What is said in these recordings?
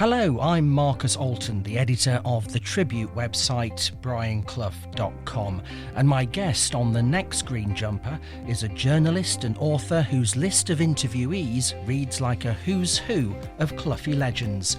Hello, I'm Marcus Alton, the editor of the tribute website brianclough.com, and my guest on the next Green Jumper is a journalist and author whose list of interviewees reads like a who's who of Cloughie legends.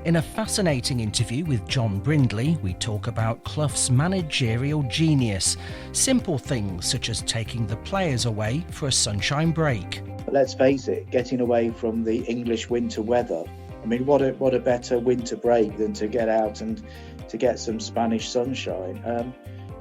In a fascinating interview with John Brindley, we talk about Clough's managerial genius, simple things such as taking the players away for a sunshine break. Let's face it, getting away from the English winter weather. I mean, what a better winter break than to get out and to get some Spanish sunshine.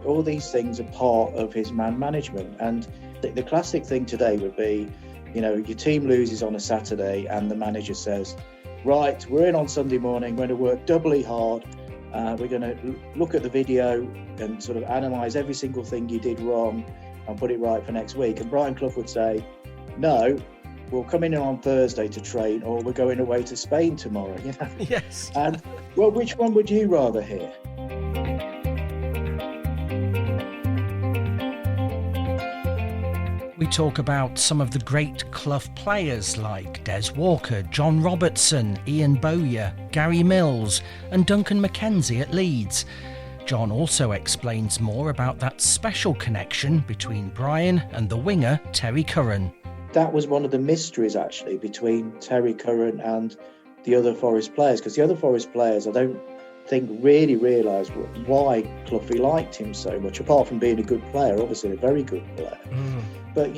All these things are part of his man management. And the classic thing today would be, your team loses on a Saturday and the manager says, right, we're in on Sunday morning, we're going to work doubly hard. We're going to look at the video and sort of analyse every single thing you did wrong and put it right for next week. And Brian Clough would say, no, we'll come in on Thursday to train, or we're going away to Spain tomorrow. Yes. And, well, which one would you rather hear? We talk about some of the great Clough players like Des Walker, John Robertson, Ian Bowyer, Gary Mills and Duncan McKenzie at Leeds. John also explains more about that special connection between Brian and the winger Terry Curran. That was one of the mysteries, actually, between Terry Curran and the other Forest players, because the other Forest players, I don't think, really realised why Cloughie liked him so much, apart from being a good player, obviously a very good player. But,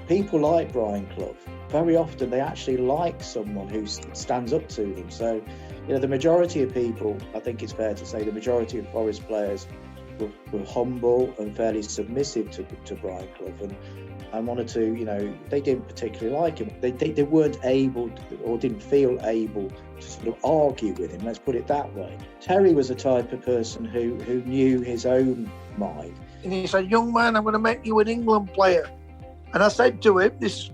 people like Brian Clough, very often they actually like someone who stands up to them. So, the majority of people, I think it's fair to say, the majority of Forest players were humble and fairly submissive to Brian Clough. And wanted to, they didn't particularly like him. They weren't able to, or didn't feel able to sort of argue with him, let's put it that way. Terry was a type of person who knew his own mind. And he said, young man, I'm going to make you an England player. And I said to him, this,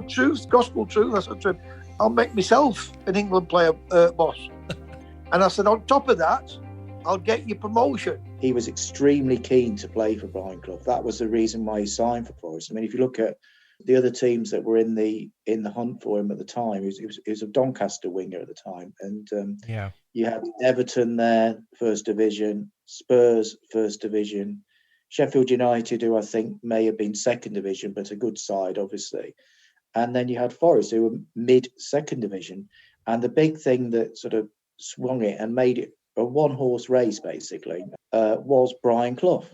truth, gospel truth, I said to him, I'll make myself an England player, boss. And I said, on top of that, I'll get you promotion. He was extremely keen to play for Brian Clough. That was the reason why he signed for Forest. I mean, if you look at the other teams that were in the hunt for him at the time, he was a Doncaster winger at the time. And you had Everton there, First Division, Spurs, First Division, Sheffield United, who I think may have been Second Division, but a good side, obviously. And then you had Forest, who were mid-Second Division. And the big thing that sort of swung it and made it a one-horse race, basically, was Brian Clough.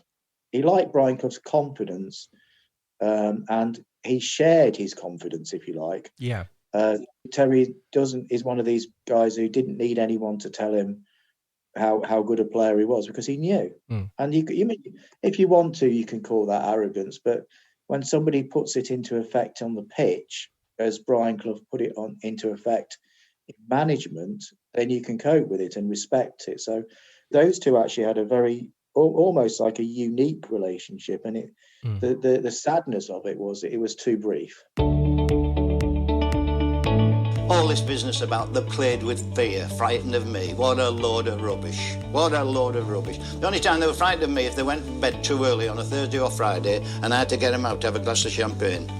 He liked Brian Clough's confidence, and he shared his confidence, if you like. Yeah. Terry is one of these guys who didn't need anyone to tell him how good a player he was, because he knew. And if you want to, you can call that arrogance, but when somebody puts it into effect on the pitch, as Brian Clough put it into effect in management, then you can cope with it and respect it. So those two actually had a very, almost like a unique relationship, and the sadness of it was that it was too brief. All this business about they played with fear, frightened of me, what a load of rubbish. What a load of rubbish. The only time they were frightened of me if they went to bed too early on a Thursday or Friday and I had to get them out to have a glass of champagne.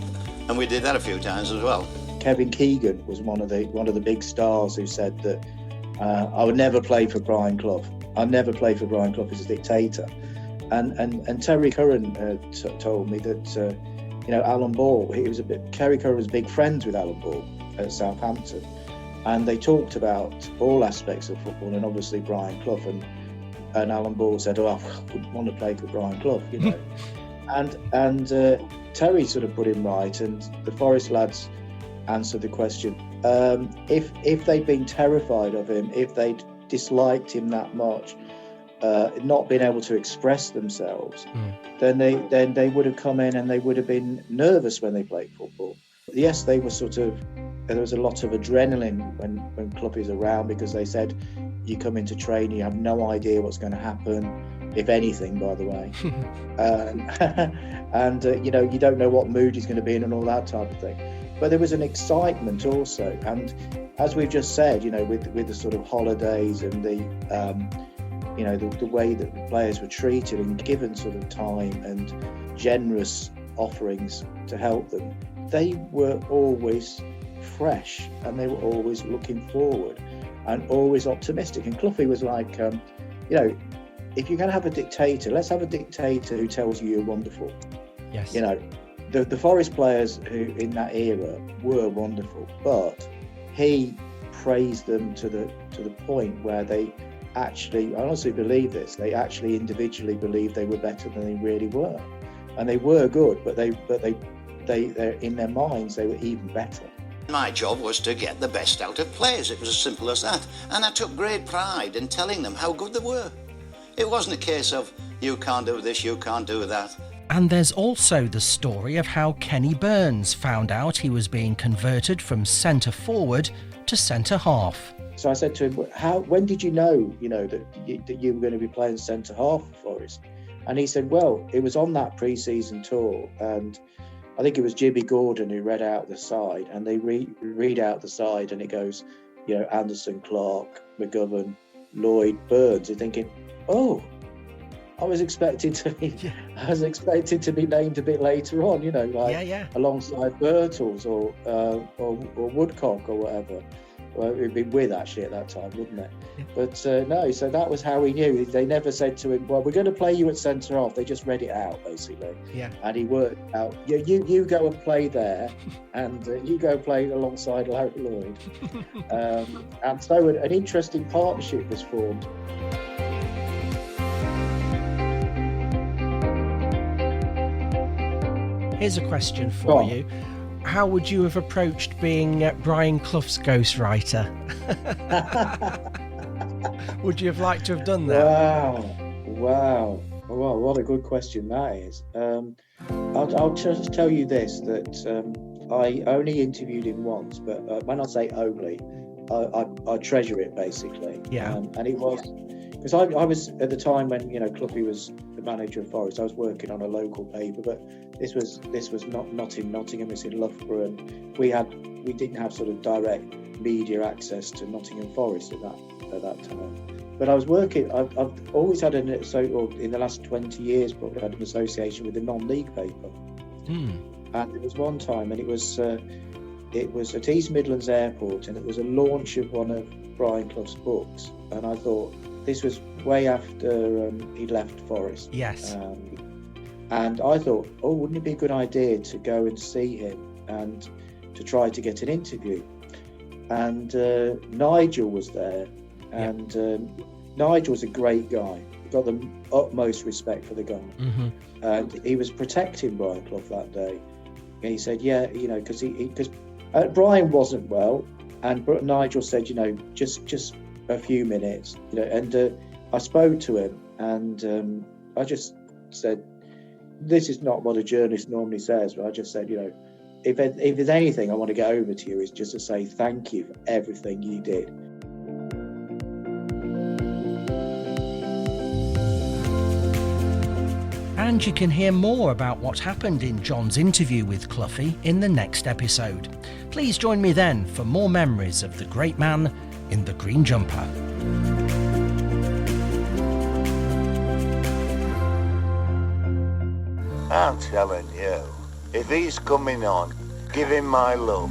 And we did that a few times as well. Kevin Keegan was one of the big stars who said that I would never play for Brian Clough. I'd never play for Brian Clough as a dictator. And Terry Curran told me that Alan Ball, Terry Curran was big friends with Alan Ball at Southampton, and they talked about all aspects of football, and obviously Brian Clough, and Alan Ball said, I wouldn't want to play for Brian Clough, and Terry sort of put him right, and the Forest lads answered the question. If they'd been terrified of him, if they'd disliked him that much, not being able to express themselves, then they would have come in and they would have been nervous when they played football. Yes, they were there was a lot of adrenaline when Clough is around, because they said you come into training, you have no idea what's going to happen, if anything, by the way. And you don't know what mood he's going to be in and all that type of thing. But there was an excitement also. And as we've just said, with the sort of holidays and the way that the players were treated and given sort of time and generous offerings to help them, they were always fresh and they were always looking forward. and always optimistic. And Cloughie was like, you know, if you're going to have a dictator, let's have a dictator who tells you you're wonderful. Yes. You know, the Forest players who in that era were wonderful, but he praised them to the point where they actually, I honestly believe this, they actually individually believed they were better than they really were, and they were good, but they in their minds they were even better. My job was to get the best out of players. It was as simple as that, and I took great pride in telling them how good they were. It wasn't a case of you can't do this, you can't do that. And there's also the story of how Kenny Burns found out he was being converted from centre forward to centre half. So I said to him, when did you know that you were going to be playing centre half for Forest? And he said, well, it was on that pre-season tour, and I think it was Jimmy Gordon who read out the side, and they read out the side, and it goes, you know, Anderson, Clark, McGovern, Lloyd, Burns. You're thinking, oh, I was expected to be named a bit later on, you know, like alongside Birtles or Woodcock or whatever. Well, it'd be with actually at that time, wouldn't it? Yeah. But no, so that was how he knew. They never said to him, well, we're going to play you at centre half. They just read it out, basically. Yeah. And he worked out, you go and play there, and you go play alongside Larry Lloyd. And so an interesting partnership was formed. Here's a question for you. How would you have approached being Brian Clough's ghostwriter? Would you have liked to have done that? Wow. Well, what a good question that is. I'll just tell you this, that I only interviewed him once, but when I say only, I treasure it, basically. Yeah. And it was, because I was, at the time when, you know, Cloughie was the manager of Forest, I was working on a local paper, but this was not in Nottingham, it's in Loughborough, and we didn't have sort of direct media access to Nottingham Forest at that time. But I was working, I've always had in the last 20 years probably had an association with a non-league paper. And there was one time, and it was at East Midlands Airport, and it was a launch of one of Brian Clough's books, and I thought, this was way after he'd left Forest. Yes. And I thought, wouldn't it be a good idea to go and see him and to try to get an interview? And Nigel was there, and Nigel was a great guy. He got the utmost respect for the guy. Mm-hmm. And he was protecting Brian Clough that day. And he said, yeah, you know, because Brian wasn't well, and Nigel said, you know, just a few minutes, you know, and I spoke to him, and I just said, this is not what a journalist normally says, but I just said, you know, if there's anything I want to get over to you is just to say thank you for everything you did. And you can hear more about what happened in John's interview with Cloughie in the next episode. Please join me then for more memories of the great man in the green jumper. I'm telling you, if he's coming on, give him my love.